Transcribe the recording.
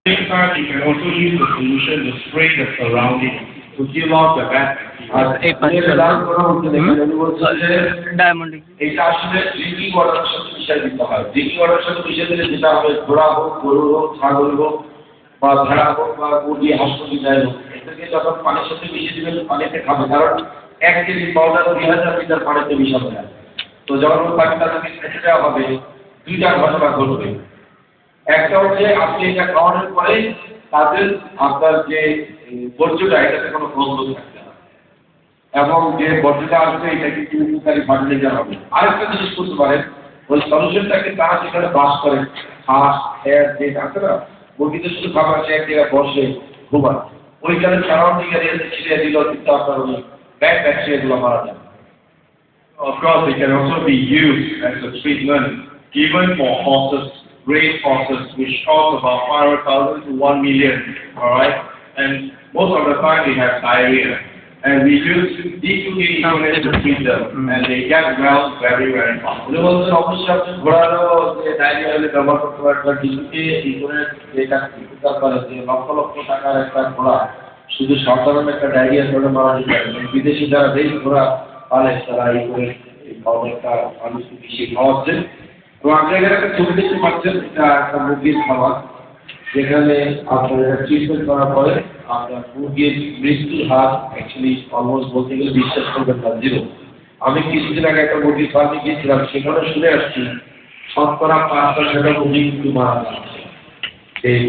same time, you can also use the solution to spray the surrounding to kill off the bad bacteria. Diamond এটা আসলে drinking ওয়াটারের সাথে মিশিয়ে দিতে হয়। Drinking ওয়াটারের সাথে মিশিয়ে দিলে যেটা হবে, ঘোড়া হোক, গরু হোক, ছাগল হোক, বা ভেড়া হোক, বা মুরগি, হাঁস মুরগি যাই হোক, এটাকে যখন পানির সাথে মিশিয়ে দিবেন পানিতে খাবে, কারণ 1 কেজি পাউডার 2000 লিটার পানিতে মিশানো যায়। তো যখন ওই পানিটা তাকে খেতে দেওয়া হবে, 2টা ঘটনা ঘটবে। একটা হচ্ছে আপনি এটা খাওয়ানোর পরে তাদের আপনার যে বর্জ্যটা, এটাতে কোনো গন্ধ থাকবে না, এবং যে বর্জ্যটা আসবে এটা কিন্তু উপকারী ফার্টিলাইজার হবে। আরেকটা জিনিস করতে পারেন, ওই সলিউশনটাকে তারা যেখানে বাস করে, হাঁস, খের যে আছে না, মুরগিতে শুধু খাবার আছে, এক জায়গায় বসে ঘুমান, ওইখানে সারাউন্ডিং এরিয়াতে ছিটিয়ে দিলেও কিন্তু আপনার ওই ব্যাড ব্যাকটেরিয়াগুলো মারা যাবে। Of course, it can also be used as a treatment given for horses, raised horses, which cost about 500,000 to 1 million. All right, and most of the time they have diarrhea, and we use D2K units to treat them, and they get well very fast. অবশ্যই আপনি ঘোড়ারও যে diarrhoea হলে ব্যবহার করতে পারেন, ডিসুকে unit যেটা চিকিৎসা করে, যে লক্ষ লক্ষ টাকার একটা ঘোড়া শুধু সাধারণ একটা ডায়রিয়া ধরে মারা যেতে পারে। বিদেশি যারা বেশ ঘোড়া পালে তারা এই করে এই খাবারটা মানুষকে মিশিয়ে খাওয়াচ্ছে। তো আপনি এখানে একটা ছবি দেখতে পাচ্ছেন, এটা একটা মুরগির খাবার, যেখানে আপনার এটা ট্রিটমেন্ট করার পরে আপনার মুরগির মৃত্যুর হার অ্যাকচুয়ালি অলমোস্ট বলতে গেলে বিশ্বাস করবেন না, 0। আমি কিছুদিন আগে একটা মুরগির ফার্মে গিয়েছিলাম, সেখানে শুনে আসছি শতকরা 5% মুরগি কিন্তু মারা যাচ্ছে এই